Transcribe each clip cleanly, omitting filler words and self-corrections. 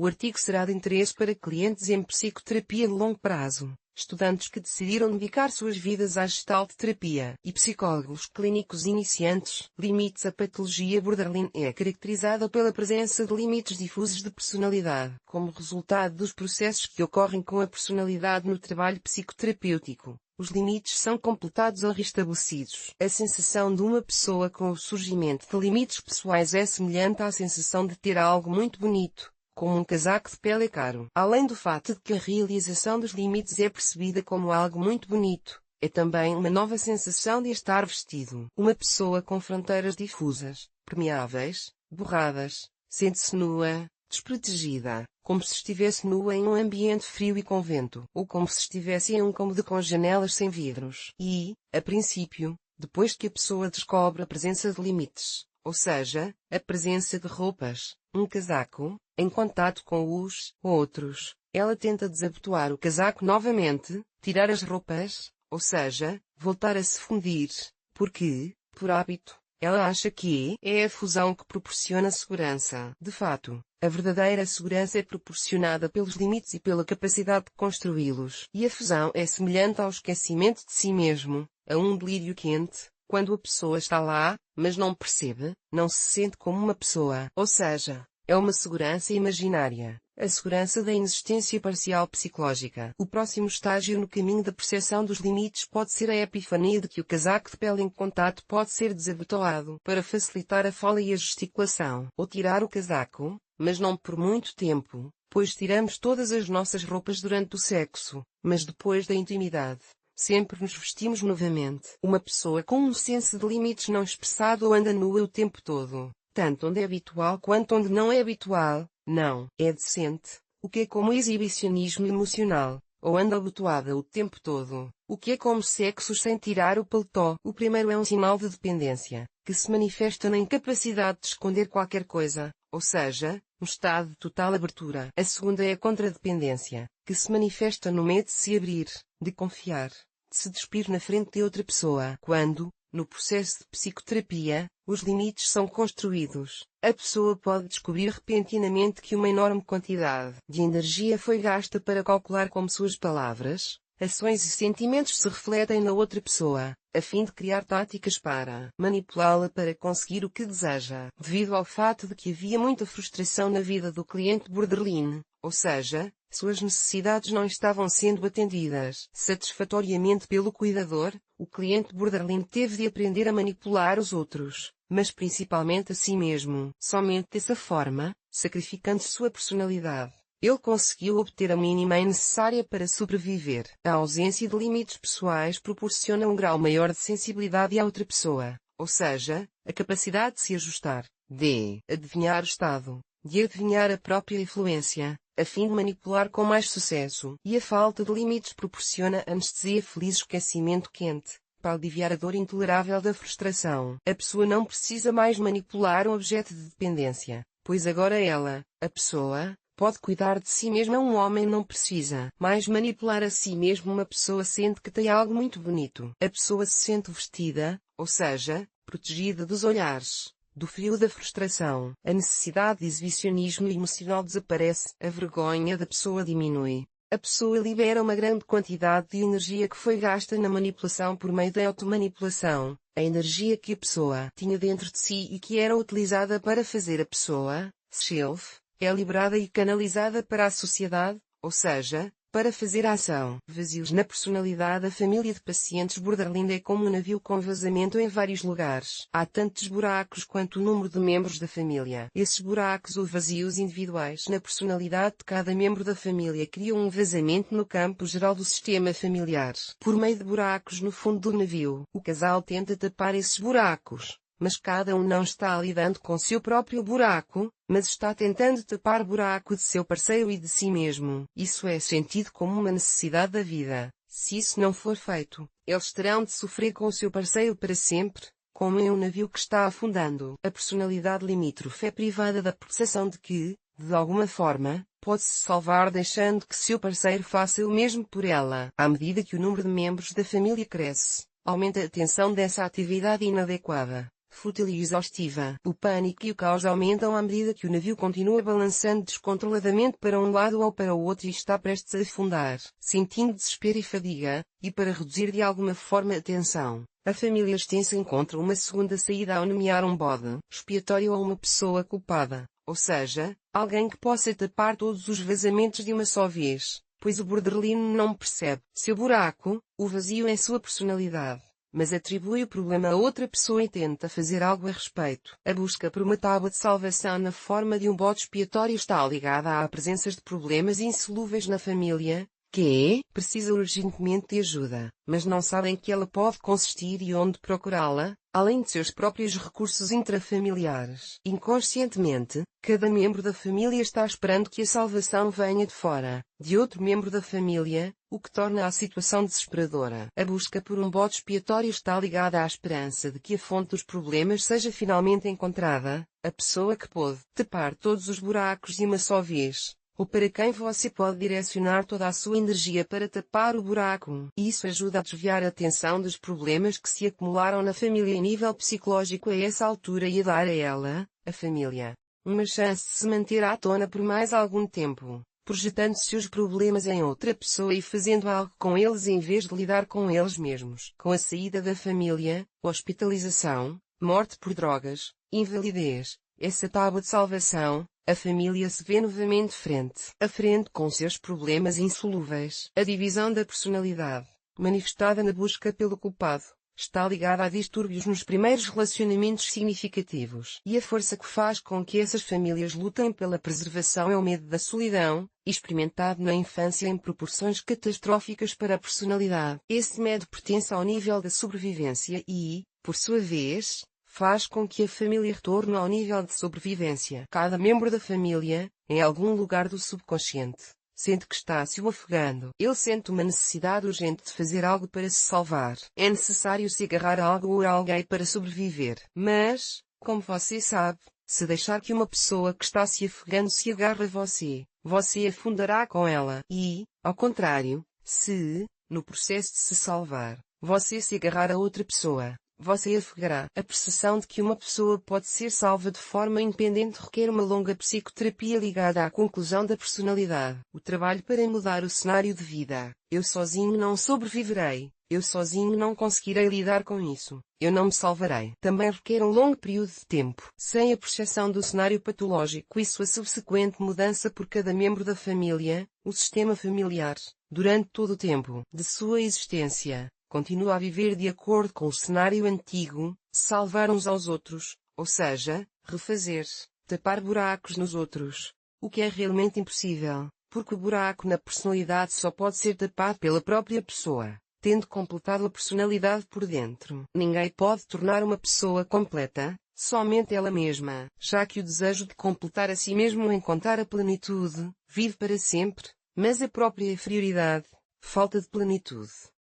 O artigo será de interesse para clientes em psicoterapia de longo prazo, estudantes que decidiram dedicar suas vidas à gestalt terapia e psicólogos clínicos iniciantes. Limites. A patologia borderline é caracterizada pela presença de limites difusos de personalidade, como resultado dos processos que ocorrem com a personalidade no trabalho psicoterapêutico. Os limites são completados ou restabelecidos. A sensação de uma pessoa com o surgimento de limites pessoais é semelhante à sensação de ter algo muito bonito, como um casaco de pele caro. Além do fato de que a realização dos limites é percebida como algo muito bonito, é também uma nova sensação de estar vestido. Uma pessoa com fronteiras difusas, permeáveis, borradas, sente-se nua, desprotegida, como se estivesse nua em um ambiente frio e com vento, ou como se estivesse em um cômodo com janelas sem vidros. E, a princípio, depois que a pessoa descobre a presença de limites, ou seja, a presença de roupas, um casaco, em contato com os outros, ela tenta desabotoar o casaco novamente, tirar as roupas, ou seja, voltar a se fundir, porque, por hábito, ela acha que é a fusão que proporciona segurança. De fato, a verdadeira segurança é proporcionada pelos limites e pela capacidade de construí-los. E a fusão é semelhante ao esquecimento de si mesmo, a um delírio quente, quando a pessoa está lá, mas não percebe, não se sente como uma pessoa. Ou seja, é uma segurança imaginária, a segurança da inexistência parcial psicológica. O próximo estágio no caminho da percepção dos limites pode ser a epifania de que o casaco de pele em contato pode ser desabotoado para facilitar a fala e a gesticulação. Ou tirar o casaco, mas não por muito tempo, pois tiramos todas as nossas roupas durante o sexo, mas depois da intimidade. Sempre nos vestimos novamente. Uma pessoa com um senso de limites não expressado anda nua o tempo todo, tanto onde é habitual quanto onde não é habitual, não é decente, o que é como exibicionismo emocional, ou anda abotoada o tempo todo, o que é como sexo sem tirar o paletó. O primeiro é um sinal de dependência, que se manifesta na incapacidade de esconder qualquer coisa, ou seja, um estado de total abertura. A segunda é a contradependência, que se manifesta no medo de se abrir, de confiar, de se despir na frente de outra pessoa. Quando, no processo de psicoterapia, os limites são construídos, a pessoa pode descobrir repentinamente que uma enorme quantidade de energia foi gasta para calcular como suas palavras, ações e sentimentos se refletem na outra pessoa, a fim de criar táticas para manipulá-la para conseguir o que deseja. Devido ao fato de que havia muita frustração na vida do cliente borderline, ou seja, suas necessidades não estavam sendo atendidas satisfatoriamente pelo cuidador, o cliente borderline teve de aprender a manipular os outros, mas principalmente a si mesmo. Somente dessa forma, sacrificando sua personalidade, ele conseguiu obter a mínima necessária para sobreviver. A ausência de limites pessoais proporciona um grau maior de sensibilidade à outra pessoa, ou seja, a capacidade de se ajustar, de adivinhar o estado, de adivinhar a própria influência, a fim de manipular com mais sucesso. E a falta de limites proporciona anestesia feliz, esquecimento quente, para aliviar a dor intolerável da frustração. A pessoa não precisa mais manipular um objeto de dependência, pois agora ela, a pessoa, pode cuidar de si mesma. Um homem não precisa mais manipular a si mesmo. Uma pessoa sente que tem algo muito bonito. A pessoa se sente vestida, ou seja, protegida dos olhares, do frio da frustração. A necessidade de exibicionismo emocional desaparece. A vergonha da pessoa diminui. A pessoa libera uma grande quantidade de energia que foi gasta na manipulação por meio da automanipulação. A energia que a pessoa tinha dentro de si e que era utilizada para fazer a pessoa, self, é liberada e canalizada para a sociedade, ou seja, para fazer a ação. Vazios na personalidade. A família de pacientes borderline é como um navio com vazamento em vários lugares. Há tantos buracos quanto o número de membros da família. Esses buracos ou vazios individuais na personalidade de cada membro da família criam um vazamento no campo geral do sistema familiar. Por meio de buracos no fundo do navio, o casal tenta tapar esses buracos, mas cada um não está lidando com seu próprio buraco, mas está tentando tapar o buraco de seu parceiro e de si mesmo. Isso é sentido como uma necessidade da vida. Se isso não for feito, eles terão de sofrer com o seu parceiro para sempre, como em um navio que está afundando. A personalidade limítrofe é privada da percepção de que, de alguma forma, pode-se salvar deixando que seu parceiro faça o mesmo por ela. À medida que o número de membros da família cresce, aumenta a tensão dessa atividade inadequada. fútil e exaustiva. O pânico e o caos aumentam à medida que o navio continua balançando descontroladamente para um lado ou para o outro e está prestes a afundar, sentindo desespero e fadiga, e para reduzir de alguma forma a tensão, a família extensa encontra uma segunda saída ao nomear um bode expiatório ou uma pessoa culpada, ou seja, alguém que possa tapar todos os vazamentos de uma só vez, pois o borderline não percebe seu buraco, o vazio em sua personalidade, mas atribui o problema a outra pessoa e tenta fazer algo a respeito. A busca por uma tábua de salvação na forma de um bode expiatório está ligada à presença de problemas insolúveis na família, que precisa urgentemente de ajuda, mas não sabem que ela pode consistir e onde procurá-la, além de seus próprios recursos intrafamiliares. Inconscientemente, cada membro da família está esperando que a salvação venha de fora, de outro membro da família, o que torna a situação desesperadora. A busca por um bode expiatório está ligada à esperança de que a fonte dos problemas seja finalmente encontrada, a pessoa que pode tapar todos os buracos de uma só vez, ou para quem você pode direcionar toda a sua energia para tapar o buraco. Isso ajuda a desviar a atenção dos problemas que se acumularam na família em nível psicológico a essa altura e a dar a ela, a família, uma chance de se manter à tona por mais algum tempo, projetando seus problemas em outra pessoa e fazendo algo com eles em vez de lidar com eles mesmos. Com a saída da família, hospitalização, morte por drogas, invalidez, essa tábua de salvação, a família se vê novamente frente a frente com seus problemas insolúveis. A divisão da personalidade, manifestada na busca pelo culpado, está ligada a distúrbios nos primeiros relacionamentos significativos. E a força que faz com que essas famílias lutem pela preservação é o medo da solidão, experimentado na infância em proporções catastróficas para a personalidade. Esse medo pertence ao nível da sobrevivência e, por sua vez, faz com que a família retorne ao nível de sobrevivência. Cada membro da família, em algum lugar do subconsciente, sente que está se afogando. Ele sente uma necessidade urgente de fazer algo para se salvar. É necessário se agarrar a algo ou a alguém para sobreviver. Mas, como você sabe, se deixar que uma pessoa que está se afogando se agarre a você, você afundará com ela. E, ao contrário, se, no processo de se salvar, você se agarrar a outra pessoa, você afogará. A percepção de que uma pessoa pode ser salva de forma independente requer uma longa psicoterapia ligada à conclusão da personalidade. O trabalho para mudar o cenário de vida. Eu sozinho não sobreviverei. Eu sozinho não conseguirei lidar com isso. Eu não me salvarei. Também requer um longo período de tempo. Sem a percepção do cenário patológico e sua subsequente mudança por cada membro da família, o sistema familiar, durante todo o tempo de sua existência, continua a viver de acordo com o cenário antigo, salvar uns aos outros, ou seja, refazer, tapar buracos nos outros. O que é realmente impossível, porque o buraco na personalidade só pode ser tapado pela própria pessoa, tendo completado a personalidade por dentro. Ninguém pode tornar uma pessoa completa, somente ela mesma, já que o desejo de completar a si mesmo em contar a plenitude, vive para sempre, mas a própria inferioridade, falta de plenitude,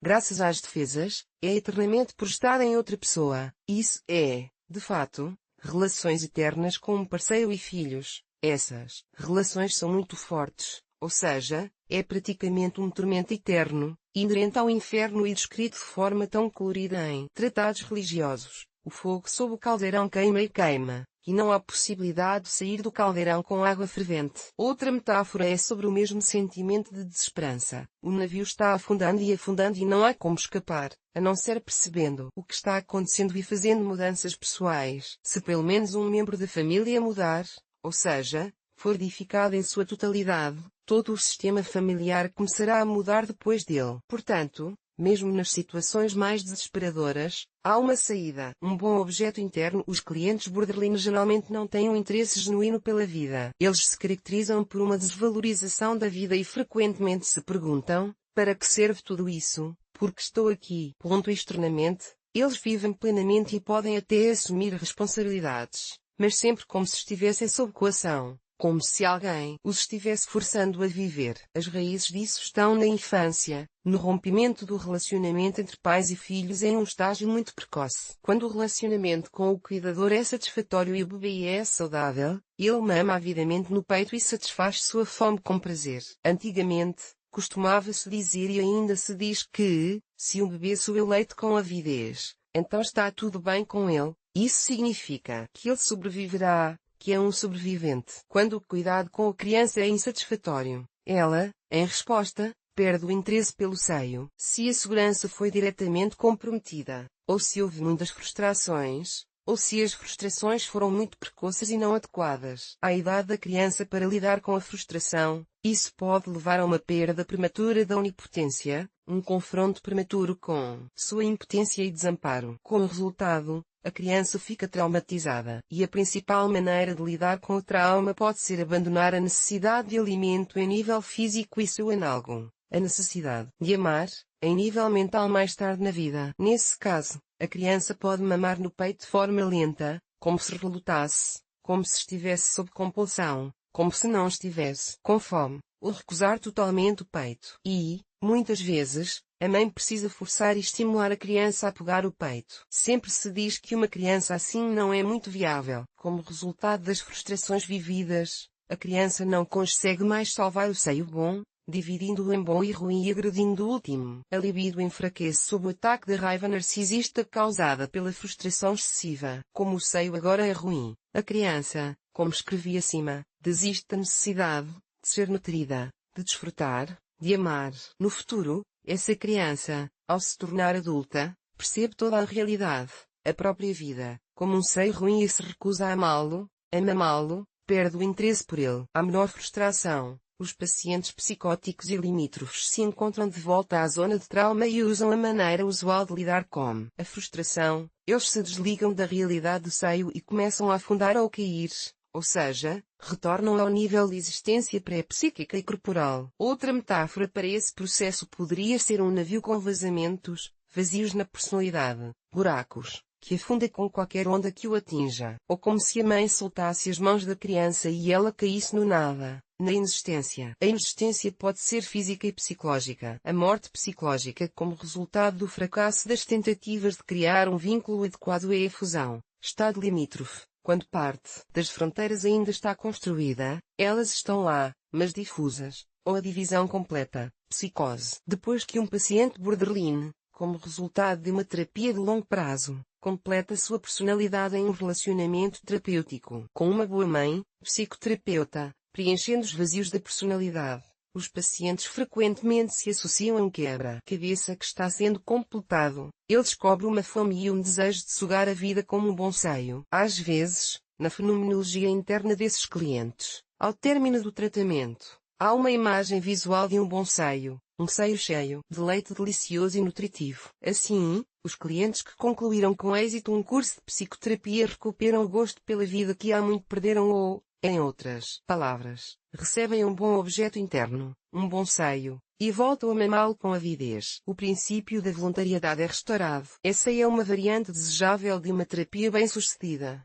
graças às defesas, é eternamente projetada em outra pessoa. Isso é, de fato, relações eternas com um parceiro e filhos. Essas relações são muito fortes, ou seja, é praticamente um tormento eterno, inerente ao inferno e descrito de forma tão colorida em tratados religiosos. O fogo sob o caldeirão queima e queima, e não há possibilidade de sair do caldeirão com água fervente. Outra metáfora é sobre o mesmo sentimento de desesperança. O navio está afundando e não há como escapar, a não ser percebendo o que está acontecendo e fazendo mudanças pessoais. Se pelo menos um membro da família mudar, ou seja, for edificado em sua totalidade, todo o sistema familiar começará a mudar depois dele. Portanto, mesmo nas situações mais desesperadoras, há uma saída. Um bom objeto interno. Os clientes borderline geralmente não têm um interesse genuíno pela vida. Eles se caracterizam por uma desvalorização da vida e frequentemente se perguntam, para que serve tudo isso? Porque estou aqui? Externamente, eles vivem plenamente e podem até assumir responsabilidades, mas sempre como se estivessem sob coação, como se alguém os estivesse forçando a viver. As raízes disso estão na infância, no rompimento do relacionamento entre pais e filhos em um estágio muito precoce. Quando o relacionamento com o cuidador é satisfatório e o bebê é saudável, ele mama avidamente no peito e satisfaz sua fome com prazer. Antigamente, costumava-se dizer e ainda se diz que, se um bebê sobe leite com avidez, então está tudo bem com ele. Isso significa que ele sobreviverá, que é um sobrevivente. Quando o cuidado com a criança é insatisfatório, ela, em resposta, perde o interesse pelo seio. Se a segurança foi diretamente comprometida, ou se houve muitas frustrações, ou se as frustrações foram muito precoces e não adequadas à idade da criança para lidar com a frustração, isso pode levar a uma perda prematura da onipotência, um confronto prematuro com sua impotência e desamparo. Como resultado, a criança fica traumatizada, e a principal maneira de lidar com o trauma pode ser abandonar a necessidade de alimento em nível físico e seu análogo, a necessidade de amar, em nível mental mais tarde na vida. Nesse caso, a criança pode mamar no peito de forma lenta, como se relutasse, como se estivesse sob compulsão, como se não estivesse com fome, ou recusar totalmente o peito. E, muitas vezes, a mãe precisa forçar e estimular a criança a pegar o peito. Sempre se diz que uma criança assim não é muito viável. Como resultado das frustrações vividas, a criança não consegue mais salvar o seio bom, dividindo-o em bom e ruim e agredindo o último. A libido enfraquece sob o ataque da raiva narcisista causada pela frustração excessiva. Como o seio agora é ruim, a criança, como escrevi acima, desiste da necessidade de ser nutrida, de desfrutar, de amar. No futuro, essa criança, ao se tornar adulta, percebe toda a realidade, a própria vida, como um seio ruim e se recusa a amá-lo, a mamá-lo, perde o interesse por ele. Há menor frustração. Os pacientes psicóticos e limítrofes se encontram de volta à zona de trauma e usam a maneira usual de lidar com a frustração. Eles se desligam da realidade do seio e começam a afundar ou cair, ou seja, retornam ao nível de existência pré-psíquica e corporal. Outra metáfora para esse processo poderia ser um navio com vazamentos, vazios na personalidade, buracos, que afunda com qualquer onda que o atinja. Ou como se a mãe soltasse as mãos da criança e ela caísse no nada, na inexistência. A inexistência pode ser física e psicológica. A morte psicológica como resultado do fracasso das tentativas de criar um vínculo adequado é a fusão, estado limítrofe. Quando parte das fronteiras ainda está construída, elas estão lá, mas difusas, ou a divisão completa, psicose. Depois que um paciente borderline, como resultado de uma terapia de longo prazo, completa sua personalidade em um relacionamento terapêutico com uma boa mãe, psicoterapeuta, preenchendo os vazios da personalidade, os pacientes frequentemente se associam a um quebra-cabeça que está sendo completado. Ele descobre uma fome e um desejo de sugar a vida como um bom seio. Às vezes, na fenomenologia interna desses clientes, ao término do tratamento, há uma imagem visual de um bom seio, um seio cheio de leite delicioso e nutritivo. Assim, os clientes que concluíram com êxito um curso de psicoterapia recuperam o gosto pela vida que há muito perderam ou, em outras palavras, recebem um bom objeto interno, um bom seio, e voltam a mamá-lo com avidez. O princípio da voluntariedade é restaurado. Essa é uma variante desejável de uma terapia bem-sucedida.